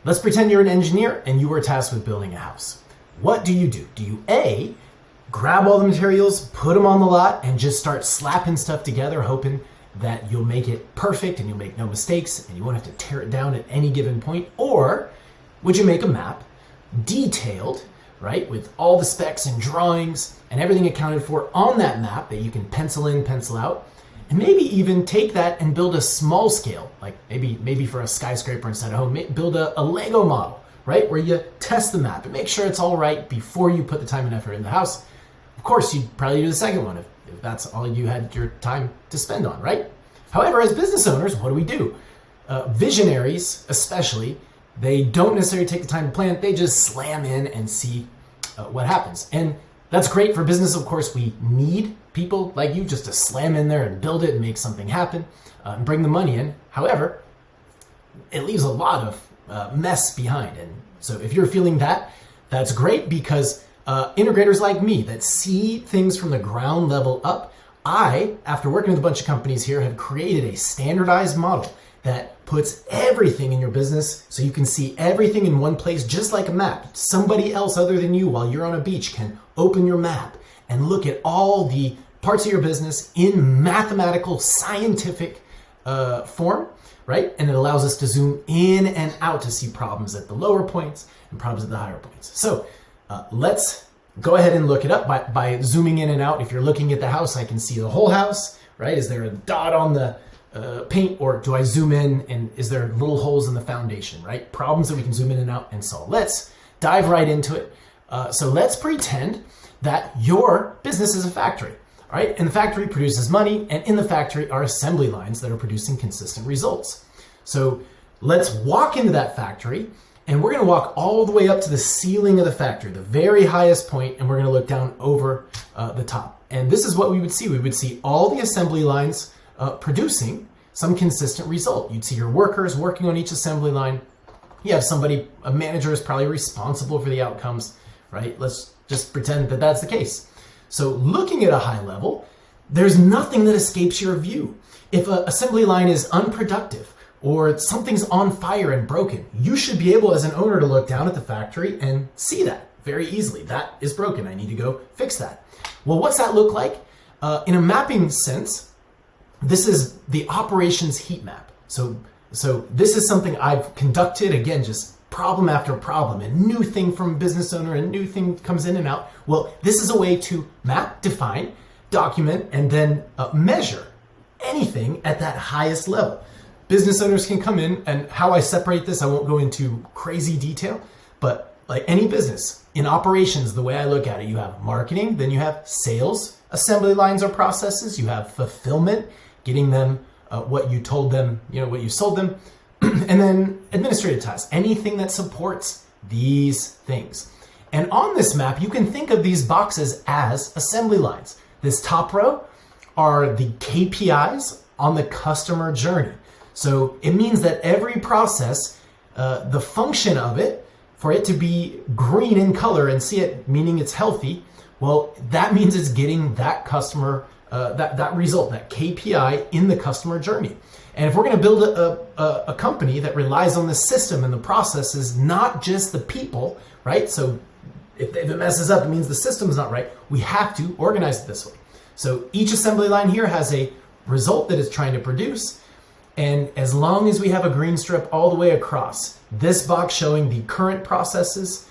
Let's pretend you're an engineer and you were tasked with building a house. What do? Do you A, grab all the materials, put them on the lot, and just start slapping stuff together, hoping that you'll make it perfect and you'll make no mistakes and you won't have to tear it down at any given point? Or would you make a map, detailed, right, with all the specs and drawings and everything accounted for on that map that you can pencil in, pencil out, and maybe even take that and build a small scale, like maybe for a skyscraper instead of home, build a Lego model, right, where you test the map and make sure it's all right before you put the time and effort in the house. Of course, you'd probably do the second one if that's all you had your time to spend on, right? However, as business owners, what do? Visionaries, especially, they don't necessarily take the time to plan. They just slam in and see what happens. And that's great for business. Of course, we need people like you just to slam in there and build it and make something happen and bring the money in. However, it leaves a lot of mess behind. And so if you're feeling that, that's great, because integrators like me that see things from the ground level up, I, after working with a bunch of companies here, have created a standardized model that puts everything in your business so you can see everything in one place, just like a map. Somebody else other than you, while you're on a beach, can open your map and look at all the parts of your business in mathematical, scientific form, right? And it allows us to zoom in and out to see problems at the lower points and problems at the higher points. So let's go ahead and look it up by zooming in and out. If you're looking at the house, I can see the whole house, right? Is there a dot on the paint, or do I zoom in and is there little holes in the foundation, right? Problems that we can zoom in and out and solve. Let's dive right into it. So let's pretend that your business is a factory, all right? And the factory produces money, and in the factory are assembly lines that are producing consistent results. So let's walk into that factory, and we're gonna walk all the way up to the ceiling of the factory, the very highest point, and we're gonna look down over the top. And this is what we would see. We would see all the assembly lines producing some consistent result. You'd see your workers working on each assembly line. You have somebody, a manager is probably responsible for the outcomes, right? Let's just pretend that that's the case. So looking at a high level, there's nothing that escapes your view. If an assembly line is unproductive or something's on fire and broken, you should be able as an owner to look down at the factory and see that very easily. That is broken. I need to go fix that. Well, what's that look like? In a mapping sense, this is the operations heat map. So this is something I've conducted, again, just problem after problem, a new thing from a business owner, a new thing comes in and out. Well, this is a way to map, define, document, and then measure anything at that highest level. Business owners can come in, and how I separate this, I won't go into crazy detail, but like any business, in operations, the way I look at it, you have marketing, then you have sales, assembly lines or processes, you have fulfillment, getting them what you told them, what you sold them, and then administrative tasks, anything that supports these things. And on this map, you can think of these boxes as assembly lines. This top row are the KPIs on the customer journey. So it means that every process, the function of it, for it to be green in color and see it, meaning it's healthy, well, that means it's getting that customer, that result, that KPI in the customer journey. And if we're going to build a company that relies on the system and the processes, not just the people, right? So if it messes up, it means the system's not right. We have to organize it this way. So each assembly line here has a result that it's trying to produce. And as long as we have a green strip all the way across, this box showing the current processes,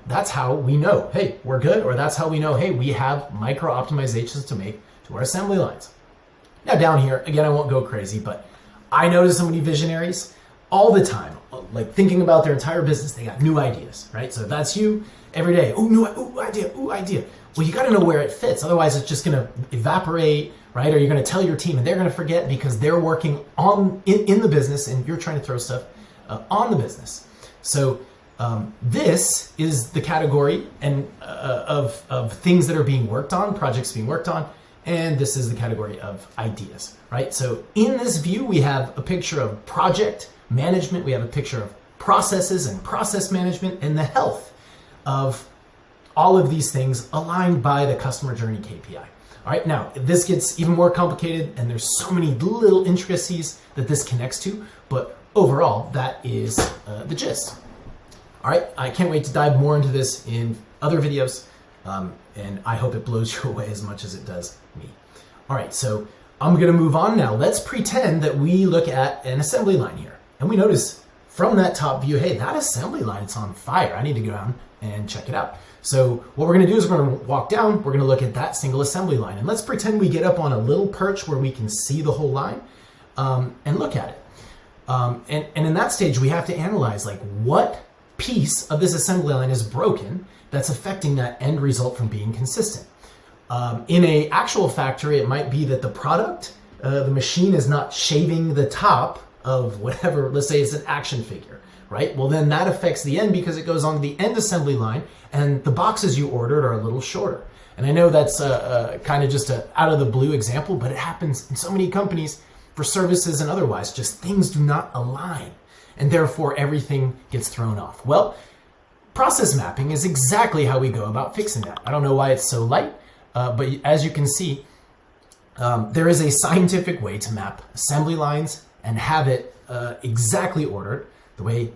that's how we know, hey, we're good, or that's how we know, hey, we have micro optimizations to make to our assembly lines. Now down here, again, I won't go crazy, but I notice so many visionaries all the time, like thinking about their entire business. They got new ideas, right? So that's you every day. Ooh, idea. Well, you got to know where it fits. Otherwise, it's just going to evaporate, right? Or you're going to tell your team and they're going to forget because they're working in the business and you're trying to throw stuff on the business. So this is the category of things that are being worked on, projects being worked on. And this is the category of ideas, right? So in this view, we have a picture of project management. We have a picture of processes and process management and the health of all of these things aligned by the customer journey KPI. All right, now this gets even more complicated and there's so many little intricacies that this connects to, but overall, that is the gist. All right, I can't wait to dive more into this in other videos, and I hope it blows you away as much as it does me. All right, so I'm gonna move on now. Let's pretend that we look at an assembly line here, and we notice from that top view, hey, that assembly line, it's on fire. I need to go down and check it out. So what we're gonna do is we're gonna walk down, we're gonna look at that single assembly line, and let's pretend we get up on a little perch where we can see the whole line and look at it. And in that stage, we have to analyze like what piece of this assembly line is broken that's affecting that end result from being consistent. In a actual factory, it might be that the product, the machine is not shaving the top of whatever, let's say it's an action figure, right? Well, then that affects the end because it goes on the end assembly line and the boxes you ordered are a little shorter. And I know that's kind of just a out of the blue example, but it happens in so many companies for services and otherwise, just things do not align and therefore everything gets thrown off. Well, process mapping is exactly how we go about fixing that. I don't know why it's so light, but as you can see, there is a scientific way to map assembly lines and have it exactly ordered the way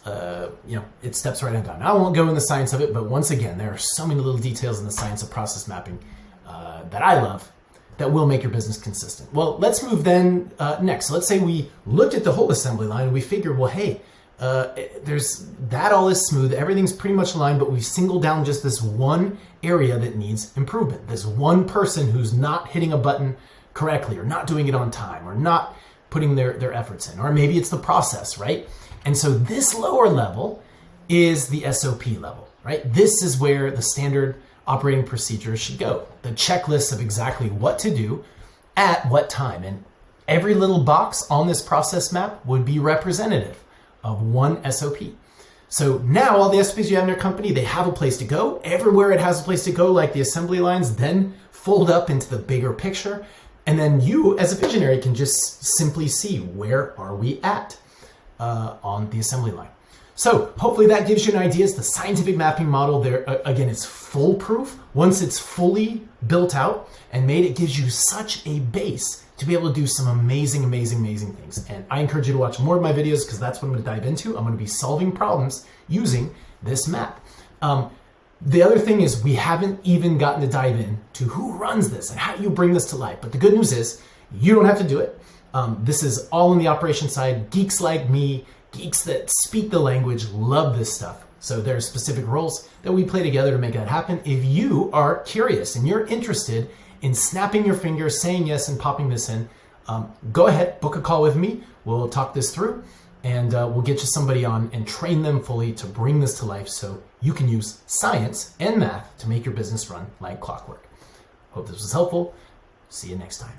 it steps right on down. Now, I won't go in the science of it, but once again, there are so many little details in the science of process mapping that I love that will make your business consistent. Well, let's move then next. So let's say we looked at the whole assembly line and we figured, well, hey, there's that all is smooth, everything's pretty much aligned, but we've singled down just this one area that needs improvement. This one person who's not hitting a button correctly or not doing it on time or not putting their efforts in, or maybe it's the process, right? And so this lower level is the SOP level, right? This is where the standard operating procedures should go. The checklist of exactly what to do at what time. And every little box on this process map would be representative of one SOP. So now all the SOPs you have in your company, they have a place to go. Everywhere it has a place to go, like the assembly lines, then fold up into the bigger picture. And then you, as a visionary, can just simply see where are we at on the assembly line. So hopefully that gives you an idea. It's the scientific mapping model there. Again, it's foolproof. Once it's fully built out and made, it gives you such a base to be able to do some amazing, amazing, amazing things. And I encourage you to watch more of my videos because that's what I'm going to dive into. I'm going to be solving problems using this map. The other thing is we haven't even gotten to dive in to who runs this and how you bring this to life. But the good news is you don't have to do it. This is all on the operation side. Geeks like me, geeks that speak the language, love this stuff. So there are specific roles that we play together to make that happen. If you are curious and you're interested in snapping your fingers, saying yes, and popping this in, go ahead, book a call with me. We'll talk this through and we'll get you somebody on and train them fully to bring this to life so you can use science and math to make your business run like clockwork. Hope this was helpful. See you next time.